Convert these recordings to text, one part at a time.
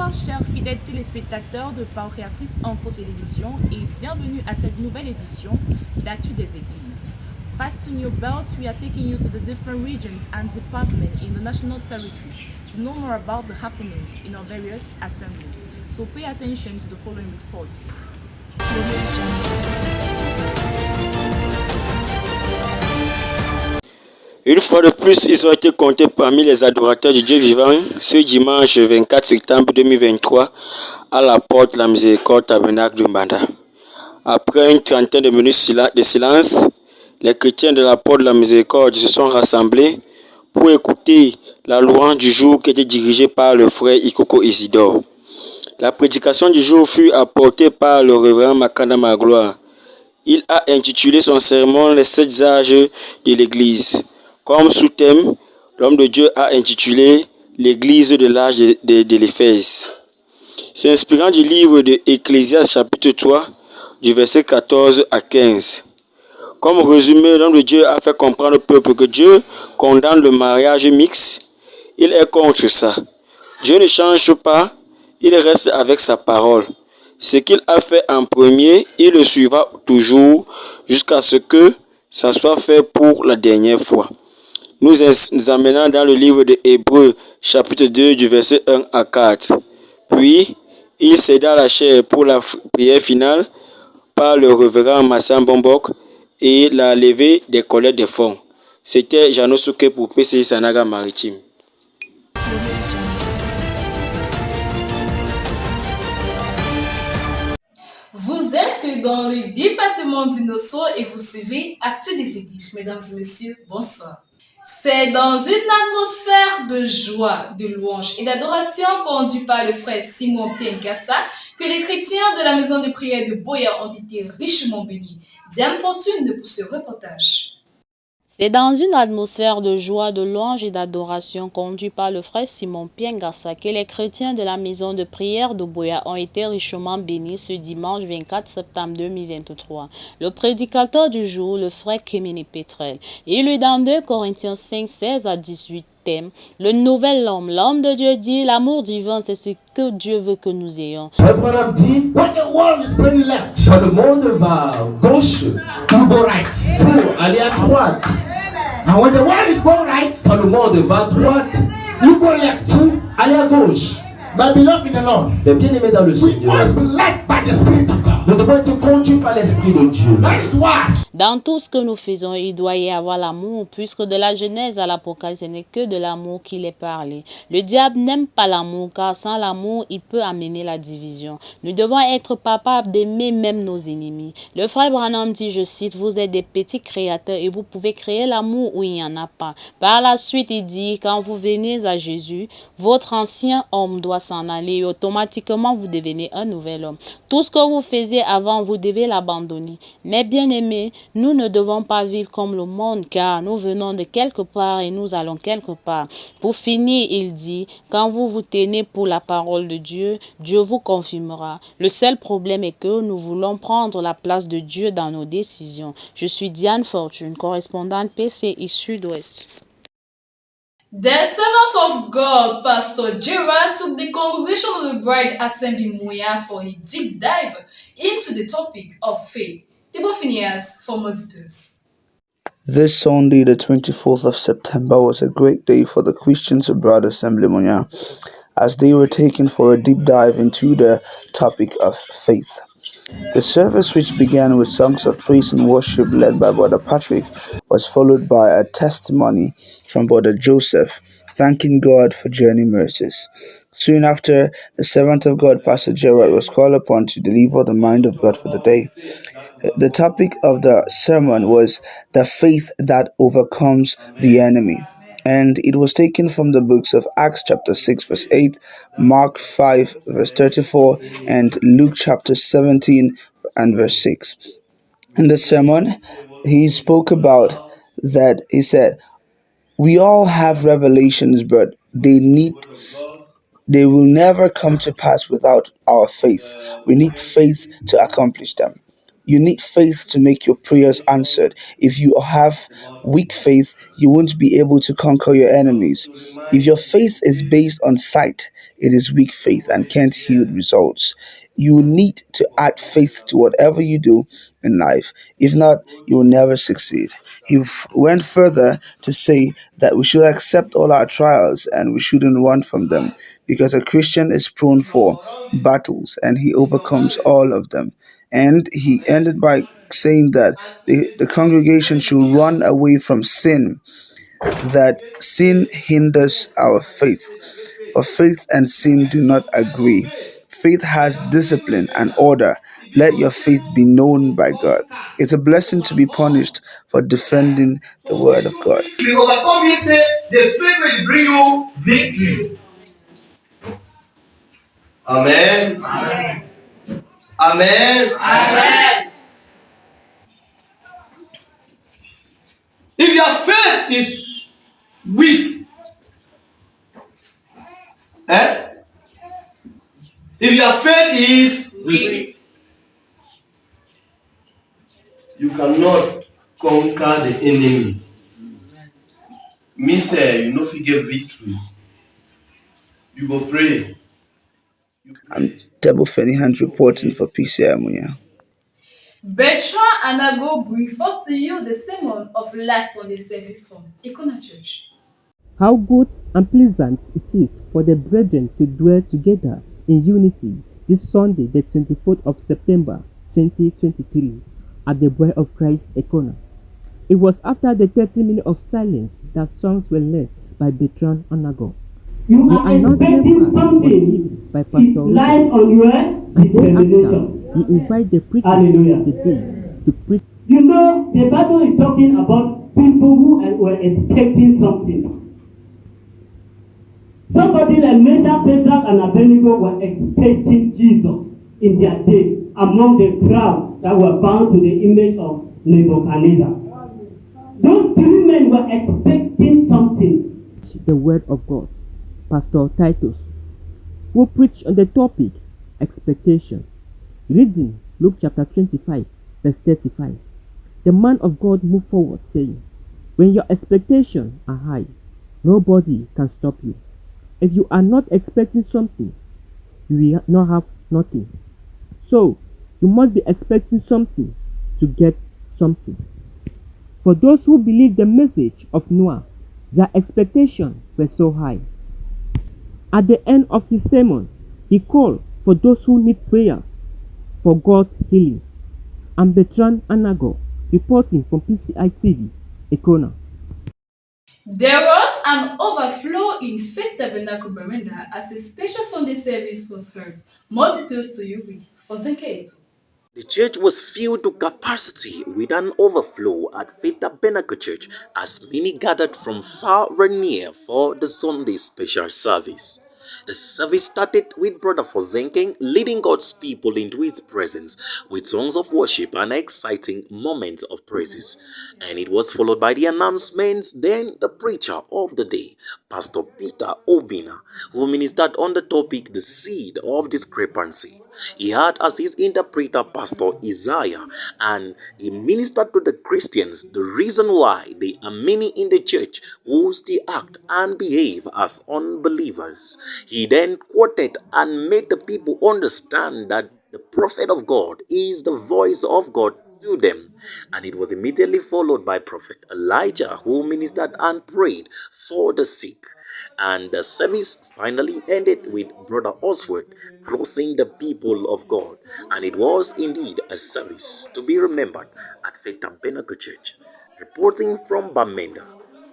Bonsoir chers fidèles téléspectateurs de Parole Créatrice Info Télévision et bienvenue à cette nouvelle édition d'Actu des Églises. Fasten your belts, we are taking you to the different regions and departments in the national territory to know more about the happenings in our various assemblies. So pay attention to the following reports. Une fois de plus, ils ont été comptés parmi les adorateurs du Dieu vivant ce dimanche 24 septembre 2023 à la porte de la Miséricorde Tabernacle de Mbanda. Après une trentaine de minutes de silence, les chrétiens de la porte de la Miséricorde se sont rassemblés pour écouter la louange du jour qui était dirigée par le frère Ikoko Isidore. La prédication du jour fut apportée par le révérend Makanda Magloire. Il a intitulé son sermon « Les 7 âges de l'Église ». Comme sous-thème, l'homme de Dieu a intitulé « L'Église de l'âge de l'Éphèse ». S'inspirant du livre de Ecclésiaste chapitre 3, du verset 14 à 15. Comme résumé, l'homme de Dieu a fait comprendre au peuple que Dieu condamne le mariage mixte. Il est contre ça. Dieu ne change pas, il reste avec sa parole. Ce qu'il a fait en premier, il le suivra toujours jusqu'à ce que ça soit fait pour la dernière fois. Nous amenons dans le livre de Hébreux, chapitre 2, du verset 1 à 4. Puis, il céda la chair pour la prière finale par le révérend Massan Bombok et la levée des collectes des fonds. C'était Jano Souke pour PCI Sanaga Maritime. Vous êtes dans le département du Nosso et vous suivez Actu des Églises. Mesdames et messieurs, bonsoir. C'est dans une atmosphère de joie, de louange et d'adoration conduite par le frère Simon Pierre Gassa que les chrétiens de la maison de prière de Boya ont été richement bénis. Diane Fortune pour ce reportage. C'est dans une atmosphère de joie, de louange et d'adoration conduite par le frère Simon Piengassa que les chrétiens de la maison de prière de Boya ont été richement bénis ce dimanche 24 septembre 2023. Le prédicateur du jour, le frère Kémini Petrel, il lui dans 2 Corinthiens 5, 16 à 18. Le nouvel homme, l'homme de Dieu dit, l'amour divin, c'est ce que Dieu veut que nous ayons. Abraham dit, when the world is going left, quand le monde va gauche, you go right. Pour aller à droite. And when the world is going right, quand le monde va à droite, you go left. Pour aller à gauche. My beloved in the Lord, les bien-aimés dans le Seigneur, we must be led by the Spirit of God. Nous devons être conduits par l'Esprit de Dieu. That is why. Dans tout ce que nous faisons, il doit y avoir l'amour, puisque de la Genèse à l'Apocalypse, ce n'est que de l'amour qu'il est parlé. Le diable n'aime pas l'amour, car sans l'amour, il peut amener la division. Nous devons être capables d'aimer même nos ennemis. Le frère Branham dit, je cite, vous êtes des petits créateurs et vous pouvez créer l'amour où il n'y en a pas. Par la suite, il dit, quand vous venez à Jésus, votre ancien homme doit s'en aller et automatiquement vous devenez un nouvel homme. Tout ce que vous faisiez avant, vous devez l'abandonner. Mais bien aimés, nous ne devons pas vivre comme le monde, car nous venons de quelque part et nous allons quelque part. Pour finir, il dit, quand vous vous tenez pour la parole de Dieu, Dieu vous confirmera. Le seul problème est que nous voulons prendre la place de Dieu dans nos décisions. Je suis Diane Fortune, correspondante PCI Sud-Ouest. The servant of God, Pastor Gerard, took the congregation of the Bride Assembly Moya for a deep dive into the topic of faith. Thibaut Phineas for more details. This Sunday, the 24th of September, was a great day for the Christians of Bride Assembly Moya as they were taken for a deep dive into the topic of faith. The service, which began with songs of praise and worship led by Brother Patrick, was followed by a testimony from Brother Joseph, thanking God for journey mercies. Soon after, the servant of God, Pastor Gerald, was called upon to deliver the mind of God for the day. The topic of the sermon was the faith that overcomes the enemy. And it was taken from the books of Acts chapter 6 verse 8, Mark 5 verse 34, and Luke chapter 17 and verse 6. In the sermon, he spoke about that. He said, we all have revelations, but they will never come to pass without our faith. We need faith to accomplish them. You need faith to make your prayers answered. If you have weak faith, you won't be able to conquer your enemies. If your faith is based on sight, it is weak faith and can't yield results. You need to add faith to whatever you do in life. If not, you will never succeed. He went further to say that we should accept all our trials and we shouldn't run from them because a Christian is prone for battles and he overcomes all of them. And he ended by saying that the congregation should run away from sin, that sin hinders our faith. For faith and sin do not agree. Faith has discipline and order. Let your faith be known by God. It's a blessing to be punished for defending the word of God. To overcome, he said, the faith will bring you victory. Amen. Amen. Amen. Amen. If your faith is weak, if your faith is weak, you cannot conquer the enemy. Means you know if you get victory, you go pray. I'm Double Fanny Hand reporting for PCI Munya. Bertrand Anago bring forth to you the sermon of last Sunday service from Icona Church. How good and pleasant it is for the brethren to dwell together in unity this Sunday, the 24th of September 2023, at the Boy of Christ Icona. It was after the 30 minutes of silence that songs were led by Bertrand Anago. You are expecting something. By It Pastor lies on your determination. He invited the preacher Hallelujah. of the day to preach. You know, the Bible is talking about people who were expecting something. Somebody like Meshach, Shadrach, and Abednego were expecting Jesus in their days among the crowd that were bound to the image of Nebuchadnezzar. Those three men were expecting something. The word of God, Pastor Titus, who preached on the topic expectation. Reading Luke chapter 25, verse 35. The man of God moved forward, saying, when your expectations are high, nobody can stop you. If you are not expecting something, you will not have nothing. So, you must be expecting something to get something. For those who believe the message of Noah, their expectations were so high. At the end of his sermon, he called for those who need prayers for God's healing. I'm Bertrand Anago, reporting from PCI TV, Icona. There was an overflow in Faith Tabernacle Bermuda as a special Sunday service was heard. More details to you with Fozenke Eto. The church was filled to capacity with an overflow at Faith Tabernacle Church as many gathered from far and near for the Sunday special service. The service started with Brother Fozenke leading God's people into his presence with songs of worship and exciting moments of praises. And it was followed by the announcements, then the preacher of the day, Pastor Peter Obina, who ministered on the topic The Seed of Discrepancy. He had as his interpreter Pastor Isaiah, and he ministered to the Christians the reason why there are many in the church who still act and behave as unbelievers. He then quoted and made the people understand that the prophet of God is the voice of God to them, and it was immediately followed by Prophet Elijah, who ministered and prayed for the sick. And the service finally ended with Brother Oswald closing the people of God, and it was indeed a service to be remembered at Faith Tabernacle Church. Reporting from Bamenda,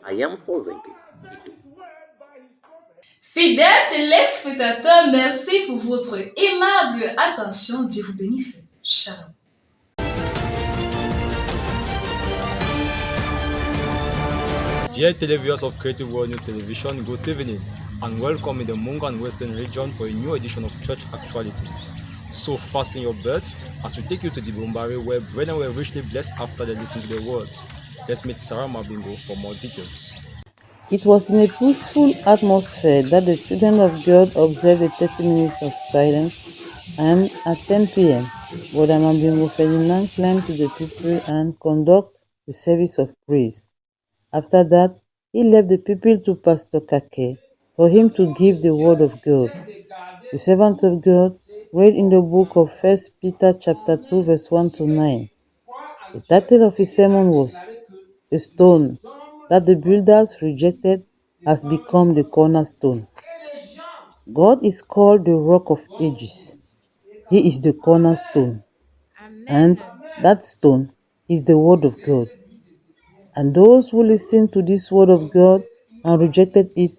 I am Fozenke Ito. Fidèles téléspectateurs, merci pour votre aimable attention. Dieu vous bénisse. Shalom. Dear televiewers of Creative World News Television, good evening and welcome in the Mungo and Western region for a new edition of Church Actualities. So fasten your belts as we take you to the Bumbari where brethren were richly blessed after they listened to the words. Let's meet Sarah Mabingo for more details. It was in a peaceful atmosphere that the children of God observed the 30 minutes of silence And at 10 p.m., Brother Mambingo Ferdinand climbed to the pulpit and conducted the service of praise. After that, he left the pulpit to Pastor Kake for him to give the word of God. The servants of God read in the book of 1 Peter chapter 2 verse 1 to 9. The title of his sermon was "The Stone that the builders rejected has become the cornerstone." God is called the Rock of Ages. He is the cornerstone, and that stone is the Word of God. And those who listen to this Word of God and rejected it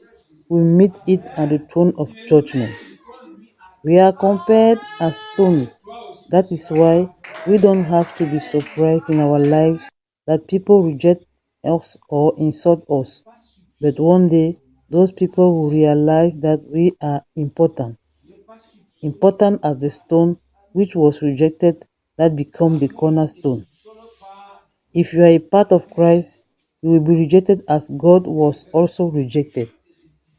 will meet it at the throne of judgment. We are compared as stones. That is why we don't have to be surprised in our lives that people reject us or insult us. But one day, those people will realize that we are important as the stone which was rejected that become the cornerstone. If you are a part of Christ, you will be rejected as God was also rejected.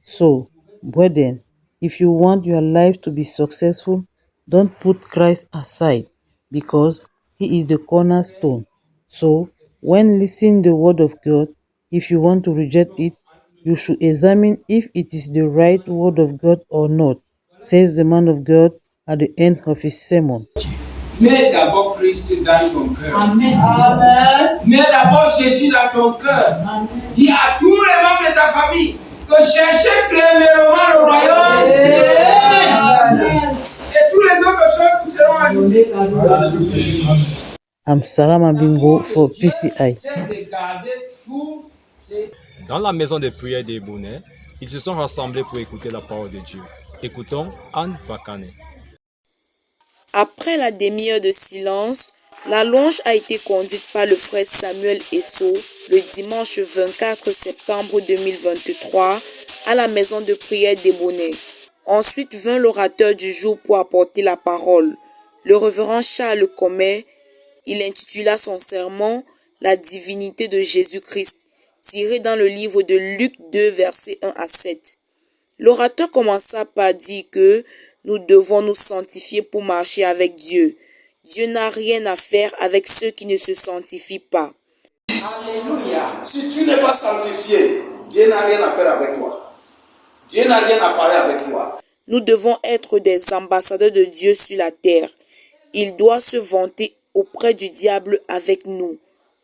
So, brethren, if you want your life to be successful, don't put Christ aside, because he is the cornerstone. So, when listening the word of God, if you want to reject it, you should examine if it is the right word of God or not, says the man of God at the end of his sermon. Mets d'abord Christ dans ton cœur. Amen. Amen. Mets d'abord Jésus dans ton cœur. Amen. Dis à tous les membres de ta famille que cherchez premièrement le royaume. Amen. Et tous les autres choses vous seront ajoutées. I'm Sarah Mambingo for PCI. Dans la maison de prière des Bonnets, ils se sont rassemblés pour écouter la parole de Dieu. Écoutons Anne Bakane. Après la demi-heure de silence, la louange a été conduite par le frère Samuel Esso le dimanche 24 septembre 2023 à la maison de prière des Bonnets. Ensuite vint l'orateur du jour pour apporter la parole, le révérend Charles Comet. Il intitula son sermon « La divinité de Jésus-Christ », tiré dans le livre de Luc 2, versets 1 à 7. L'orateur commença par dire que nous devons nous sanctifier pour marcher avec Dieu. Dieu n'a rien à faire avec ceux qui ne se sanctifient pas. Alléluia. Si tu n'es pas sanctifié, Dieu n'a rien à faire avec toi. Dieu n'a rien à parler avec toi. Nous devons être des ambassadeurs de Dieu sur la terre. Il doit se vanter auprès du diable avec nous.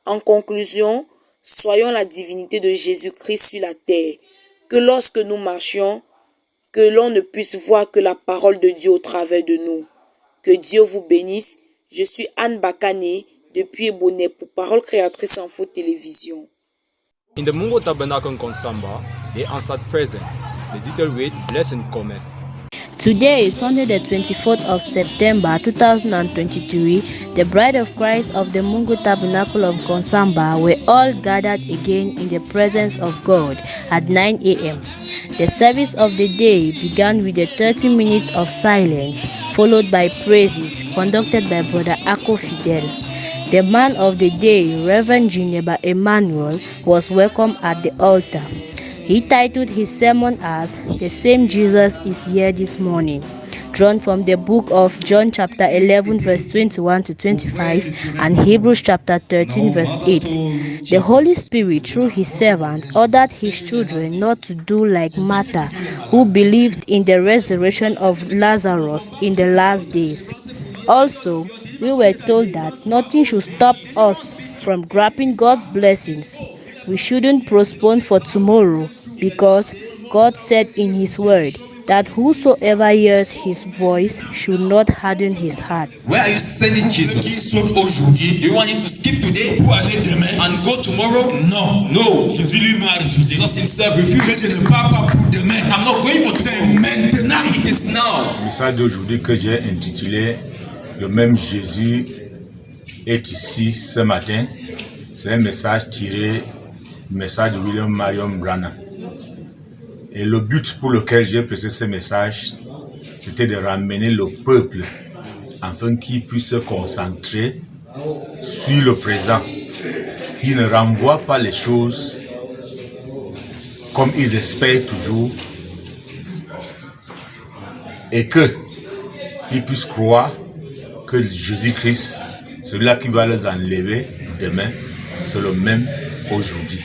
En conclusion, soyons la divinité de Jésus-Christ sur la terre. Que lorsque nous marchions, que l'on ne puisse voir que la parole de Dieu au travers de nous. Que Dieu vous bénisse. Je suis Anne Bakane depuis Ebonne pour Parole Créatrice Info Télévision. In the Mungo Tabernacle Konsamba, they answered present. The detail read, Blessing Comment. Today is Sunday the 24th of September 2023. The Bride of Christ of the Mungo Tabernacle of Konsamba were all gathered again in the presence of God at 9 a.m. The service of the day began with 30 minutes of silence, followed by praises conducted by Brother Ako Fidel. The man of the day, Reverend Gineba Emmanuel, was welcomed at the altar. He titled his sermon as "The Same Jesus is Here This Morning," drawn from the book of John chapter 11 verse 21 to 25 and Hebrews chapter 13 verse 8. The Holy Spirit through his servant ordered his children not to do like Martha, who believed in the resurrection of Lazarus in the last days. Also, we were told that nothing should stop us from grabbing God's blessings. We shouldn't postpone for tomorrow, because God said in his word that whosoever hears his voice should not harden his heart. Where are you sending Jesus? Aujourd'hui. Do you want him to skip today pour aller demain and go tomorrow? No. No. Jésus lui-même a refusé. Jesus himself refused. Je ne pars pas pour demain. I'm not going for today. C'est maintenant. It is now. Le message d'aujourd'hui que j'ai intitulé "Le même Jésus est ici ce matin", c'est un message tiré du message de William Marion Branham. Et le but pour lequel j'ai prêché ce message, c'était de ramener le peuple afin qu'il puisse se concentrer sur le présent, qu'il ne renvoie pas les choses comme ils espèrent toujours, et que ils puissent croire que Jésus-Christ, celui-là qui va les enlever demain, c'est le même aujourd'hui.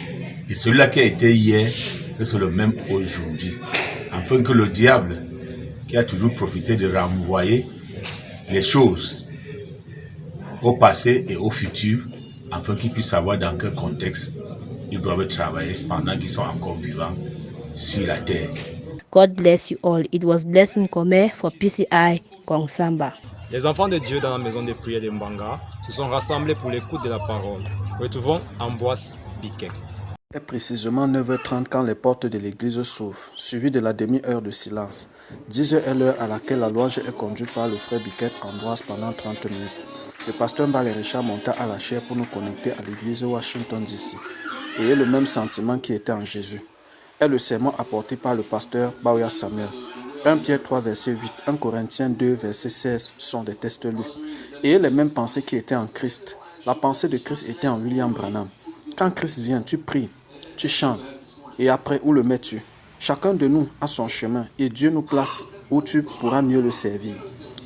Et celui-là qui a été hier, que c'est le même aujourd'hui. Afin que le diable, qui a toujours profité de renvoyer les choses au passé et au futur, afin qu'ils puissent savoir dans quel contexte ils doivent travailler pendant qu'ils sont encore vivants sur la terre. God bless you all. It was Blessing Kome for PCI Kongsamba. Les enfants de Dieu dans la maison de prière de Mbanga se sont rassemblés pour l'écoute de la parole. Retrouvons Ambroise Biquet. C'est précisément 9h30 quand les portes de l'église s'ouvrent, suivies de la demi-heure de silence. 10h est l'heure à laquelle la louange est conduite par le frère Biquet Ambroise pendant 30 minutes. Le pasteur Mbale Richard monta à la chaire pour nous connecter à l'église Washington DC. Ayez le même sentiment qui était en Jésus. Est le sermon apporté par le pasteur Bawia Samuel. 1 Pierre 3 verset 8, 1 Corinthiens 2 verset 16 sont des textes lus. Ayez les mêmes pensées qui étaient en Christ. La pensée de Christ était en William Branham. Quand Christ vient, tu pries, tu chantes. Et après, où le mets-tu? Chacun de nous a son chemin et Dieu nous place où tu pourras mieux le servir.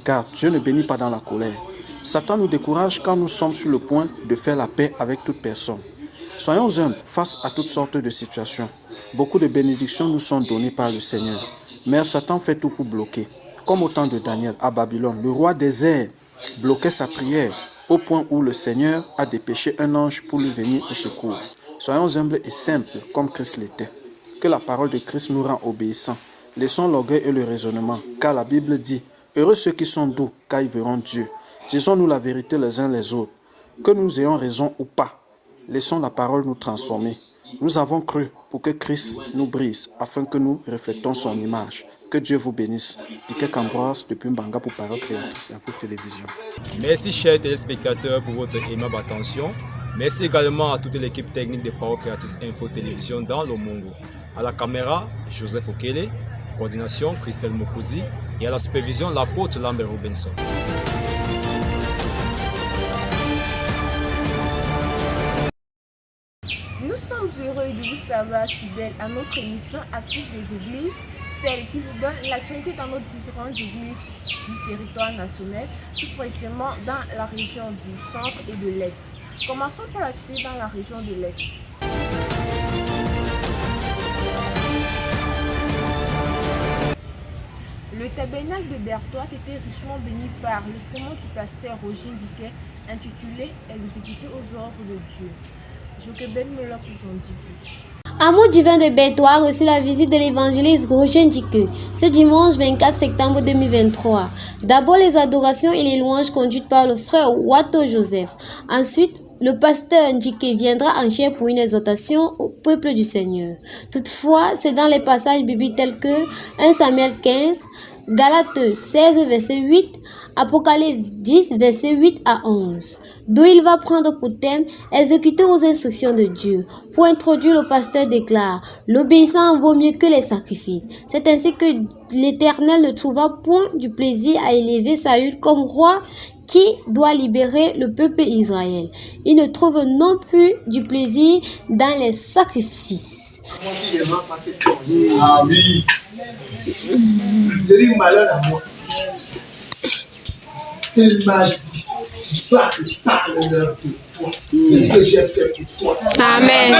Car Dieu ne bénit pas dans la colère. Satan nous décourage quand nous sommes sur le point de faire la paix avec toute personne. Soyons humbles face à toutes sortes de situations. Beaucoup de bénédictions nous sont données par le Seigneur. Mais Satan fait tout pour bloquer. Comme au temps de Daniel à Babylone, le roi des airs bloquait sa prière au point où le Seigneur a dépêché un ange pour lui venir au secours. Soyons humbles et simples comme Christ l'était. Que la parole de Christ nous rend obéissants. Laissons l'orgueil et le raisonnement, car la Bible dit « Heureux ceux qui sont doux, car ils verront Dieu ». Disons-nous la vérité les uns les autres. Que nous ayons raison ou pas, laissons la parole nous transformer. Nous avons cru pour que Christ nous brise, afin que nous reflétons son image. Que Dieu vous bénisse. Biquet Ambroise depuis Mbanga pour Parole Créatrice Info Télévision. Merci chers téléspectateurs pour votre aimable attention. Merci également à toute l'équipe technique de Parole Créatrice Info Télévision dans le Mongo. À la caméra, Joseph Okele, coordination Christelle Mokoudi et à la supervision l'apôtre Lambert Robinson. Nous sommes heureux de vous savoir fidèles à notre émission Actus des Églises, celle qui vous donne l'actualité dans nos différentes églises du territoire national, plus précisément dans la région du centre et de l'Est. Commençons par l'actualité dans la région de l'Est. Le tabernacle de Berthoud était richement béni par le sermon du pasteur Roger Ndiké intitulé « Exécuté aux ordres de Dieu ». Joquebed me l'a plus en dit plus. Amour divin de Berthoud a reçu la visite de l'évangéliste Roger Ndiké ce dimanche 24 septembre 2023. D'abord les adorations et les louanges conduites par le frère Wato Joseph. Ensuite, le pasteur Ndiké viendra en chair pour une exhortation au peuple du Seigneur. Toutefois, c'est dans les passages bibliques tels que 1 Samuel 15, Galates 16 verset 8, Apocalypse 10 verset 8 à 11. D'où il va prendre pour thème exécuter aux instructions de Dieu. Pour introduire, le pasteur déclare l'obéissance vaut mieux que les sacrifices. C'est ainsi que l'Éternel ne trouva point du plaisir à élever Saül comme roi qui doit libérer le peuple Israël. Il ne trouve non plus du plaisir dans les sacrifices. Ah oui. J'ai malheur à moi. Il m'a dit, toi qui parles leur de toi, et que j'ai fait pour toi. Amen.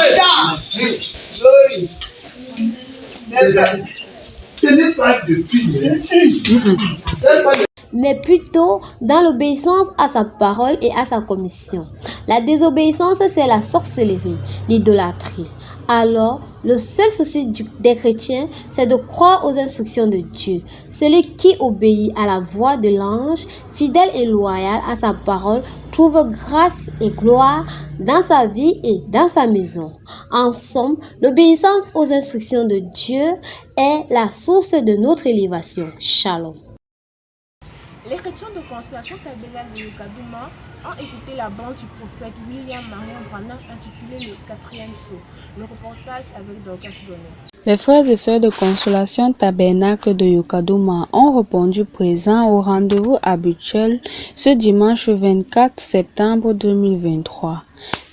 Ce n'est pas de finir. Mais plutôt dans l'obéissance à sa parole et à sa commission. La désobéissance, c'est la sorcellerie, l'idolâtrie. Alors, le seul souci des chrétiens, c'est de croire aux instructions de Dieu. Celui qui obéit à la voix de l'ange, fidèle et loyal à sa parole, trouve grâce et gloire dans sa vie et dans sa maison. En somme, l'obéissance aux instructions de Dieu est la source de notre élévation. Shalom. Les chrétiens de Constellation Tabernacle de Yokadouma ont écouté la bande du prophète William Marion Branham intitulée Le 4e Sceau. Le reportage avec Dorcas Goné. Les frères et sœurs de Consolation Tabernacle de Yokadouma ont répondu présents au rendez-vous habituel ce dimanche 24 septembre 2023.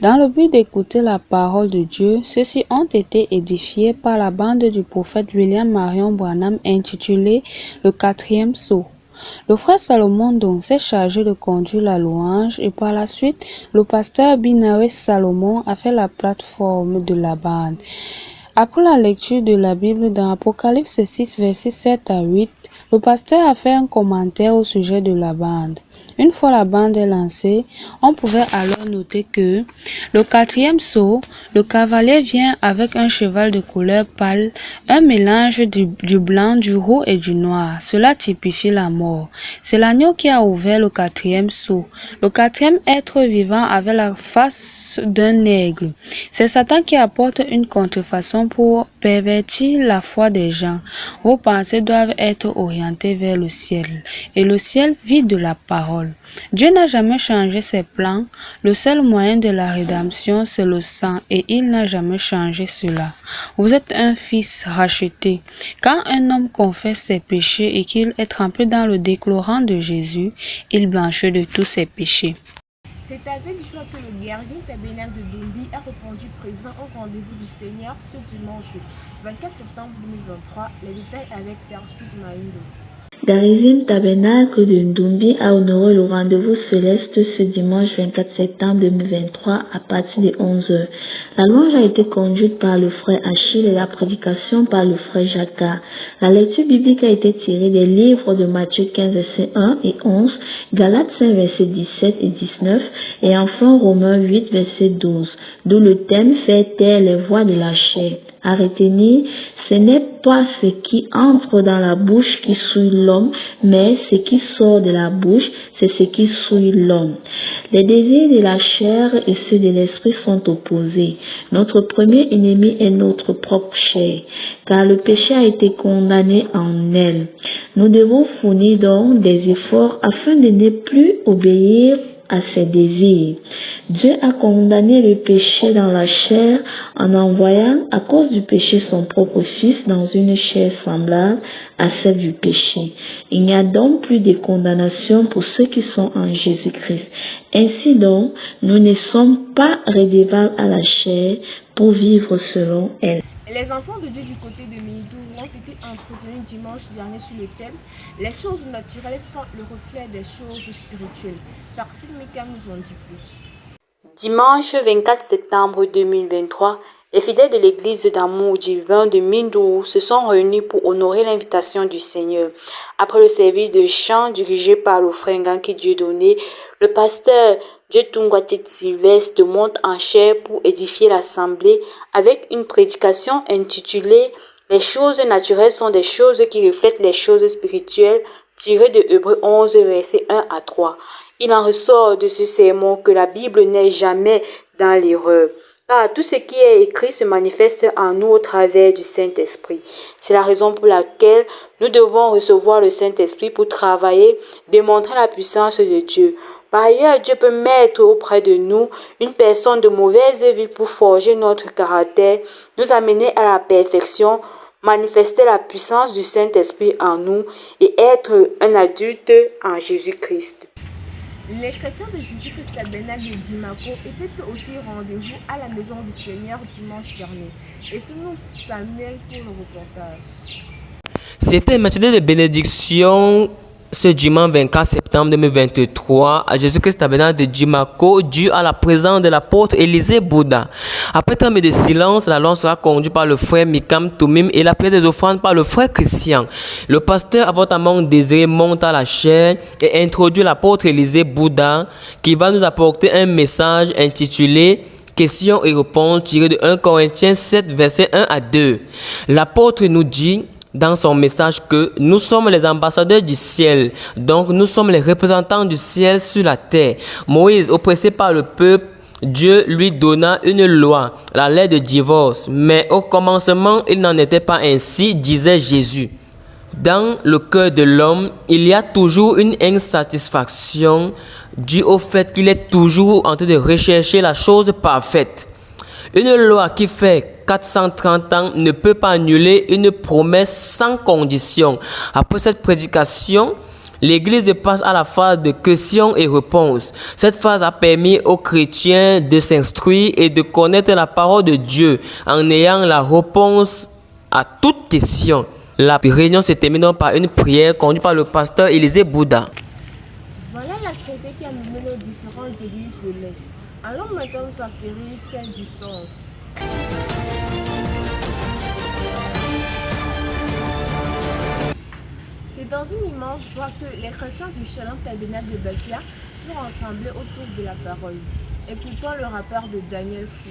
Dans le but d'écouter la parole de Dieu, ceux-ci ont été édifiés par la bande du prophète William Marion Branham intitulée Le 4e Sceau. Le frère Salomon donc s'est chargé de conduire la louange et par la suite, le pasteur Binawe Salomon a fait la plateforme de la bande. Après la lecture de la Bible dans Apocalypse 6, versets 7 à 8, le pasteur a fait un commentaire au sujet de la bande. Une fois la bande est lancée, on pouvait alors noter que le 4e saut, le cavalier vient avec un cheval de couleur pâle, un mélange du blanc, du roux et du noir. Cela typifie la mort. C'est l'agneau qui a ouvert le 4e saut. Le 4e être vivant avait la face d'un aigle. C'est Satan qui apporte une contrefaçon pour pervertir la foi des gens. Vos pensées doivent être orientées vers le ciel, et le ciel vit de la parole. Dieu n'a jamais changé ses plans. Le seul moyen de la rédemption, c'est le sang, et il n'a jamais changé cela. Vous êtes un fils racheté. Quand un homme confesse ses péchés et qu'il est trempé dans le décolorant de Jésus, il blanchit de tous ses péchés. C'est avec joie que le gardien tabernacle de Dombi a répondu présent au rendez-vous du Seigneur ce dimanche 24 septembre 2023. Les détails avec Perside Maïndo. Darizine Tabernacle de Ndumbi a honoré le rendez-vous céleste ce dimanche 24 septembre 2023 à partir de 11h. La louange a été conduite par le frère Achille et la prédication par le frère Jacques. La lecture biblique a été tirée des livres de Matthieu 15 versets 1 et 11, Galates 5 versets 17 et 19 et enfin Romains 8 verset 12, d'où le thème fait taire les voix de la chair. À retenir, ce n'est pas ce qui entre dans la bouche qui souille l'homme, mais ce qui sort de la bouche, c'est ce qui souille l'homme. Les désirs de la chair et ceux de l'esprit sont opposés. Notre premier ennemi est notre propre chair, car le péché a été condamné en elle. Nous devons fournir donc des efforts afin de ne plus obéir à ses désirs. Dieu a condamné le péché dans la chair en envoyant à cause du péché son propre Fils dans une chair semblable à celle du péché. Il n'y a donc plus de condamnation pour ceux qui sont en Jésus-Christ. Ainsi donc, nous ne sommes pas redevables à la chair pour vivre selon elle. Les enfants de Dieu du côté de Mindou ont été entretenus dimanche dernier sur le thème « Les choses naturelles sont le reflet des choses spirituelles ». Perside Mika nous en dit plus. Dimanche 24 septembre 2023, les fidèles de l'église d'amour divin de Mindou se sont réunis pour honorer l'invitation du Seigneur. Après le service de chant dirigé par le frère Nganki Dieudonné, le pasteur Djetungwatit Sylvestre monte en chair pour édifier l'assemblée avec une prédication intitulée « Les choses naturelles sont des choses qui reflètent les choses spirituelles » tirée de Hébreux 11, versets 1 à 3. Il en ressort de ce sermon que la Bible n'est jamais dans l'erreur, car tout ce qui est écrit se manifeste en nous au travers du Saint-Esprit. C'est la raison pour laquelle nous devons recevoir le Saint-Esprit pour travailler, démontrer la puissance de Dieu. Par ailleurs, Dieu peut mettre auprès de nous une personne de mauvaise vie pour forger notre caractère, nous amener à la perfection, manifester la puissance du Saint-Esprit en nous et être un adulte en Jésus-Christ. Les chrétiens de Jésus-Christ Tabernacle de Dimako étaient aussi au rendez-vous à la maison du Seigneur dimanche dernier. Et c'est nous, Samuel, pour le reportage. C'était une matinée de bénédiction ce dimanche 24 septembre 2023 à Jésus-Christ Tabernacle de Dimako, dû à la présence de l'apôtre Élisée Bouddha. Après terme de silence, la louange sera conduite par le frère Mikam Toumim et la prière des offrandes par le frère Christian. Le pasteur ardemment désiré monte à la chaire et introduit l'apôtre Élisée Bouddha qui va nous apporter un message intitulé Questions et réponses tiré de 1 Corinthiens 7 versets 1 à 2. L'apôtre nous dit dans son message que nous sommes les ambassadeurs du ciel, donc nous sommes les représentants du ciel sur la terre. Moïse, oppressé par le peuple, Dieu lui donna une loi, la loi de divorce, mais au commencement il n'en était pas ainsi, disait Jésus. Dans le cœur de l'homme, il y a toujours une insatisfaction due au fait qu'il est toujours en train de rechercher la chose parfaite. Une loi qui fait 430 ans ne peut pas annuler une promesse sans condition. Après cette prédication, l'Église passe à la phase de questions et réponses. Cette phase a permis aux chrétiens de s'instruire et de connaître la parole de Dieu en ayant la réponse à toute question. La réunion se termine par une prière conduite par le pasteur Élisée Bouddha. Voilà l'actualité qui a mené nos différentes églises de l'Est. Allons maintenant nous acquérir celle du centre. C'est dans une immense joie que les chrétiens du Shalom Tabernacle de Belfia sont rassemblés autour de la parole. Écoutons le rappeur de Daniel Fou.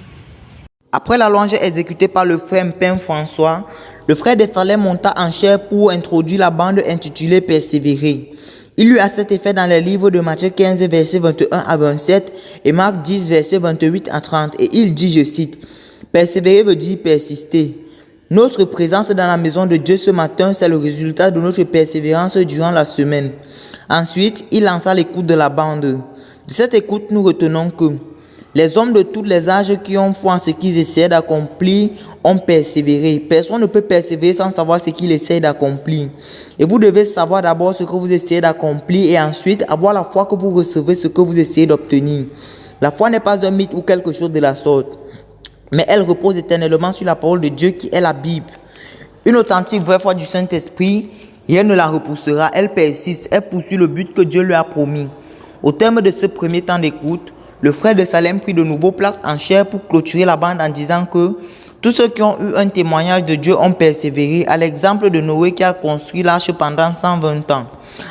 Après la louange exécutée par le frère Mpin François, le frère Dessalais monta en chair pour introduire la bande intitulée Persévérer. Il lut à cet effet dans les livres de Matthieu 15, versets 21 à 27 et Marc 10, versets 28 à 30. Et il dit, je cite, « Persévérer veut dire persister. Notre présence dans la maison de Dieu ce matin, c'est le résultat de notre persévérance durant la semaine. » Ensuite, il lança l'écoute de la bande. De cette écoute, nous retenons que les hommes de tous les âges qui ont foi en ce qu'ils essaient d'accomplir ont persévéré. Personne ne peut persévérer sans savoir ce qu'il essaie d'accomplir. Et vous devez savoir d'abord ce que vous essayez d'accomplir et ensuite avoir la foi que vous recevez ce que vous essayez d'obtenir. La foi n'est pas un mythe ou quelque chose de la sorte, mais elle repose éternellement sur la parole de Dieu qui est la Bible. Une authentique vraie foi du Saint-Esprit, rien ne la repoussera, elle persiste, elle poursuit le but que Dieu lui a promis. Au terme de ce premier temps d'écoute, le frère de Salem prit de nouveau place en chair pour clôturer la bande en disant que tous ceux qui ont eu un témoignage de Dieu ont persévéré, à l'exemple de Noé qui a construit l'arche pendant 120 ans.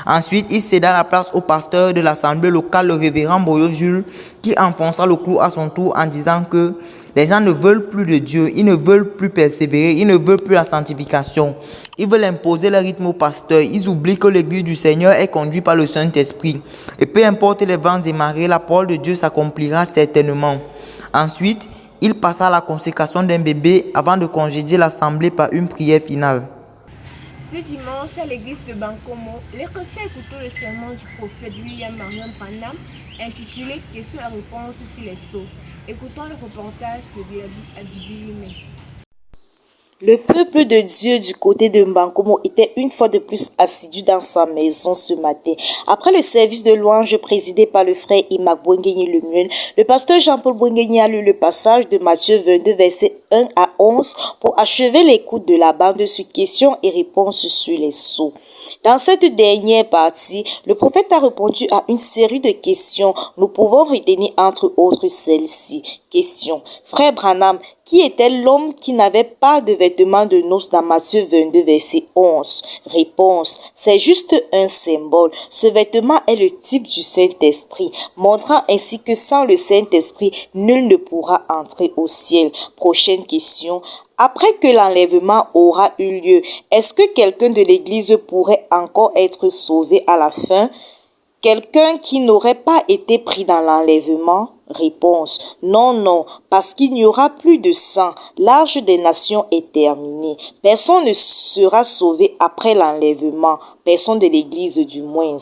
Ensuite, il céda la place au pasteur de l'assemblée locale, le révérend Boyo Jules, qui enfonça le clou à son tour en disant que les gens ne veulent plus de Dieu, ils ne veulent plus persévérer, ils ne veulent plus la sanctification. Ils veulent imposer le rythme au pasteur. Ils oublient que l'église du Seigneur est conduite par le Saint-Esprit. Et peu importe les vents et marées, la parole de Dieu s'accomplira certainement. Ensuite, il passa à la consécration d'un bébé avant de congédier l'assemblée par une prière finale. Ce dimanche, à l'église de Bankomo, les chrétiens écoutent le sermon du prophète William Marion Branham intitulé « Questions et réponses sur les sceaux ». Écoutons le reportage de Gladys Adibilime. Le peuple de Dieu du côté de Mbankomo était une fois de plus assidu dans sa maison ce matin. Après le service de louange présidé par le frère Imak Bouengeni Lemuel, le pasteur Jean-Paul Bouengeni a lu le passage de Matthieu 22, versets 1 à 11 pour achever l'écoute de la bande sur questions et réponses sur les sceaux. Dans cette dernière partie, le prophète a répondu à une série de questions. Nous pouvons retenir entre autres celle-ci. Question. Frère Branham, qui était l'homme qui n'avait pas de vêtements de noces dans Matthieu 22, verset 11? Réponse. C'est juste un symbole. Ce vêtement est le type du Saint-Esprit, montrant ainsi que sans le Saint-Esprit, nul ne pourra entrer au ciel. Prochaine question. Après que l'enlèvement aura eu lieu, est-ce que quelqu'un de l'Église pourrait encore être sauvé à la fin? Quelqu'un qui n'aurait pas été pris dans l'enlèvement? Réponse. Non, parce qu'il n'y aura plus de sang. L'âge des nations est terminé. Personne ne sera sauvé après l'enlèvement. Personne de l'Église du moins.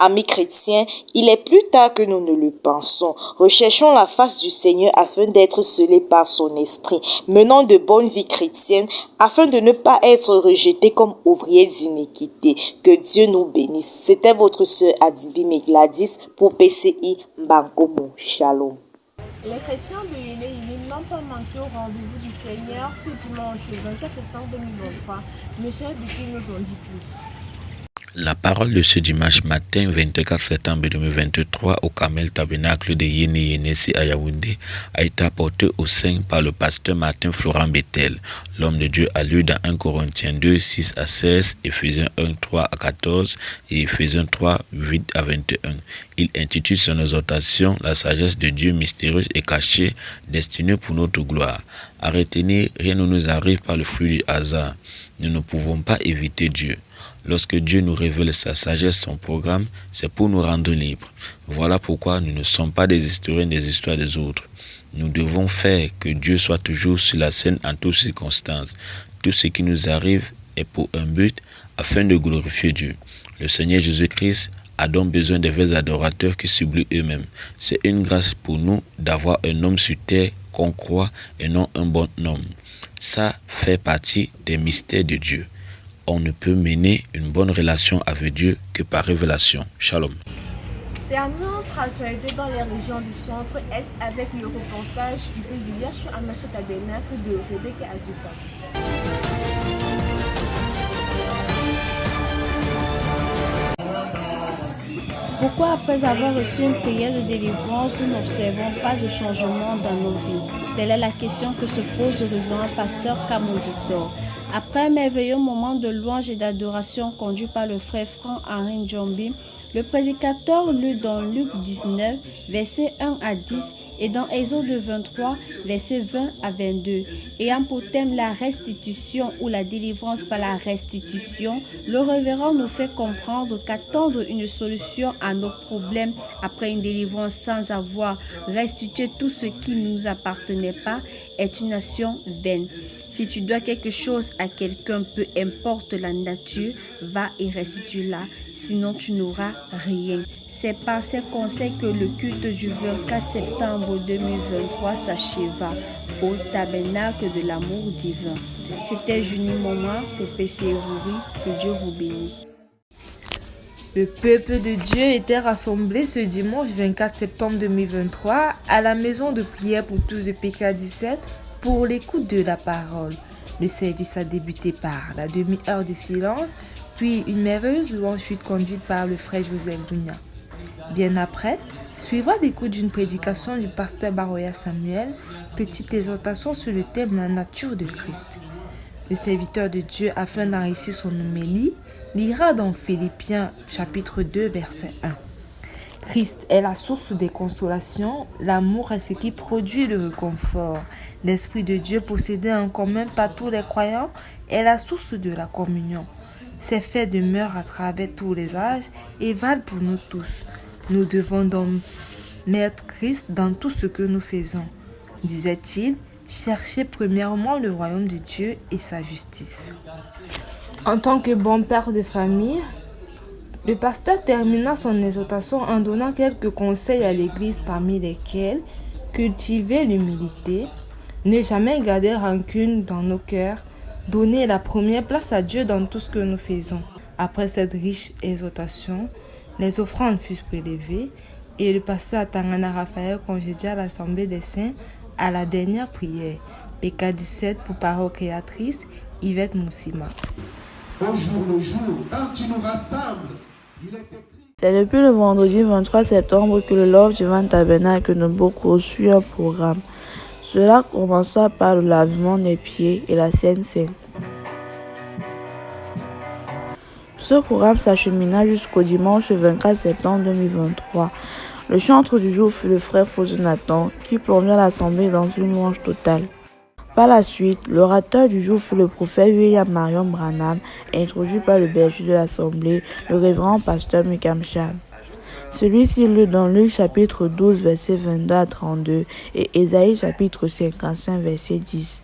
Amis chrétiens, il est plus tard que nous ne le pensons. Recherchons la face du Seigneur afin d'être scellés par son esprit. Menons de bonnes vies chrétiennes afin de ne pas être rejetés comme ouvriers d'iniquité. Que Dieu nous bénisse. C'était votre sœur Adibime Gladys pour PCI Mbankomo. Shalom. Les chrétiens de Yéné n'ont pas manqué au rendez-vous du Seigneur ce dimanche 24 septembre 2023. Michel Buki nous en dit plus. La parole de ce dimanche matin 24 septembre 2023 au Carmel Tabernacle de Yéné à Yaoundé a été apportée au sein par le pasteur Martin Florent Bethel. L'homme de Dieu a lu dans 1 Corinthiens 2, 6 à 16, Éphésiens 1, 3 à 14 et Éphésiens 3, 8 à 21. Il intitule son exhortation « La sagesse de Dieu mystérieuse et cachée, destinée pour notre gloire ». À retenir, rien ne nous arrive par le fruit du hasard. Nous ne pouvons pas éviter Dieu. Lorsque Dieu nous révèle sa sagesse, son programme, c'est pour nous rendre libres. Voilà pourquoi nous ne sommes pas des historiens des histoires des autres. Nous devons faire que Dieu soit toujours sur la scène en toutes circonstances. Tout ce qui nous arrive est pour un but, afin de glorifier Dieu. Le Seigneur Jésus-Christ a donc besoin des vrais adorateurs qui s'oublient eux-mêmes. C'est une grâce pour nous d'avoir un homme sur terre qu'on croit et non un bon homme. Ça fait partie des mystères de Dieu. On ne peut mener une bonne relation avec Dieu que par révélation. Shalom. Terminons notre actualité dans les régions du centre-est avec le reportage du culte du Yahshua Hamashiach Tabernacle de Rebecca Azufa. Pourquoi après avoir reçu une prière de délivrance, nous n'observons pas de changement dans nos vies? Telle est la question que se pose le révérend pasteur Camon Victor. Après un merveilleux moment de louange et d'adoration conduit par le frère Franck-Henri Njombi, le prédicateur lut dans Luc 19, versets 1 à 10 et dans Exode 23, versets 20 à 22. Ayant pour thème la restitution ou la délivrance par la restitution, le révérend nous fait comprendre qu'attendre une solution à nos problèmes après une délivrance sans avoir restitué tout ce qui ne nous appartenait pas est une action vaine. Si tu dois quelque chose à quelqu'un, peu importe la nature, va et restitue-la, sinon tu n'auras rien. C'est par ces conseils que le culte du 24 septembre 2023 s'acheva au tabernacle de l'amour divin. C'était Junie Moment pour PCVouri, que Dieu vous bénisse. Le peuple de Dieu était rassemblé ce dimanche 24 septembre 2023 à la maison de prière pour tous de PK17 pour l'écoute de la parole. Le service a débuté par la demi-heure de silence, puis une merveilleuse louange fut conduite par le frère Joseph Dounia. Bien après, suivra l'écoute d'une prédication du pasteur Baroya Samuel, petite exhortation sur le thème la nature de Christ. Le serviteur de Dieu, afin d'enrichir son homélie, lira dans Philippiens chapitre 2 verset 1. Christ est la source des consolations, l'amour est ce qui produit le réconfort. L'Esprit de Dieu possédé en commun par tous les croyants est la source de la communion. Ces faits demeurent à travers tous les âges et valent pour nous tous. Nous devons donc mettre Christ dans tout ce que nous faisons. Disait-il, cherchez premièrement le royaume de Dieu et sa justice. En tant que bon père de famille, le pasteur termina son exhortation en donnant quelques conseils à l'Église, parmi lesquels cultiver l'humilité, ne jamais garder rancune dans nos cœurs, donner la première place à Dieu dans tout ce que nous faisons. Après cette riche exhortation, les offrandes furent prélevées et le pasteur Atangana Raphaël congédia l'Assemblée des Saints à la dernière prière. PK17 pour parole créatrice, Yvette Moussima. Au jour le jour, quand tu nous rassembles, c'est depuis le vendredi 23 septembre que le Love Divine Tabernacle de Boko suit un programme. Cela commença par le lavement des pieds et la Sainte Seine. Ce programme s'achemina jusqu'au dimanche 24 septembre 2023. Le chantre du jour fut le frère Nathan qui plongea l'assemblée dans une louange totale. Par la suite, l'orateur du jour fut le prophète William Marion Branham, introduit par le berger de l'assemblée, le révérend pasteur Mukam Chan. Celui-ci lut dans Luc chapitre 12, versets 22 à 32 et Ésaïe chapitre 55, verset 10.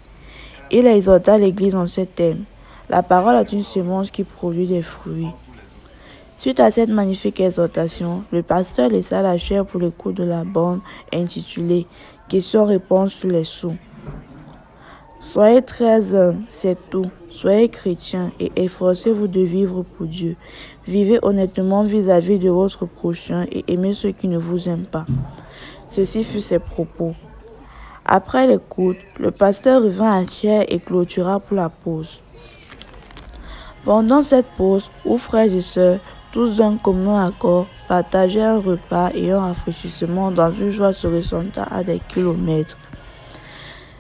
Il exhorta l'Église en ces thèmes. La parole est une semence qui produit des fruits. Suite à cette magnifique exhortation, le pasteur laissa la chair pour l'écoute de la bande intitulée « Questions-réponses sur les sous ». Soyez très humbles, c'est tout. Soyez chrétiens et efforcez-vous de vivre pour Dieu. Vivez honnêtement vis-à-vis de votre prochain et aimez ceux qui ne vous aiment pas. Ceci fut ses propos. Après l'écoute, le pasteur revint à terre et clôtura pour la pause. Pendant cette pause, où frères et sœurs, tous d'un commun accord, partageaient un repas et un rafraîchissement dans une joie se ressentant à des kilomètres.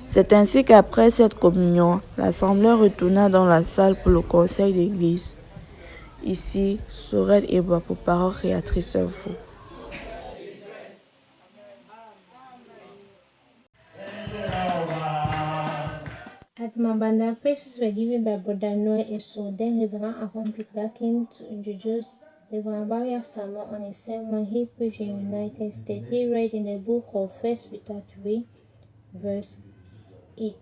C'est ainsi qu'après cette communion, l'assemblée retourna dans la salle pour le conseil d'église. Ici, Sorel Eba pour Parole Créatrice Info. At Mabanda, praises were given by Brother Noah Eso. Then Reverend Ahon Pika came to introduce Reverend Baria Sama on a sermon he preached in the United States. He read in the book of 1 Peter 3, verse 8,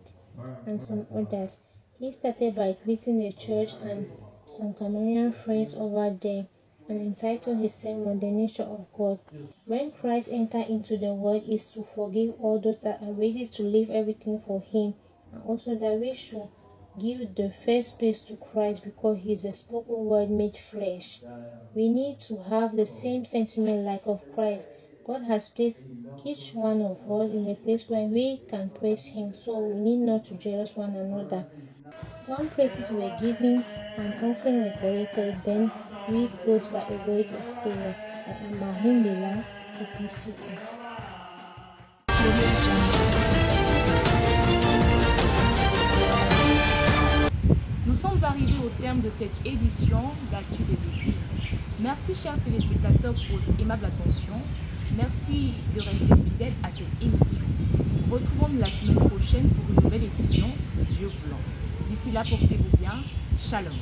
and some others. He started by greeting the church and some Cameroonian friends over there and entitled his sermon, The Nature of God. When Christ entered into the world is to forgive all those that are ready to leave everything for him, and also that we should give the first place to Christ because he is the spoken word made flesh. We need to have the same sentiment like of Christ. God has placed each one of us in a place where we can praise him, so we need not to jealous one another. Some praises were given and offering were collected, then we close by a word of prayer. Marindela et PCI. Nous sommes arrivés au terme de cette édition d'Actu des Églises. Merci chers téléspectateurs pour votre aimable attention. Merci de rester fidèles à cette émission. Retrouvons-nous la semaine prochaine pour une nouvelle édition, Dieu voulant. D'ici là, portez-vous bien. Shalom.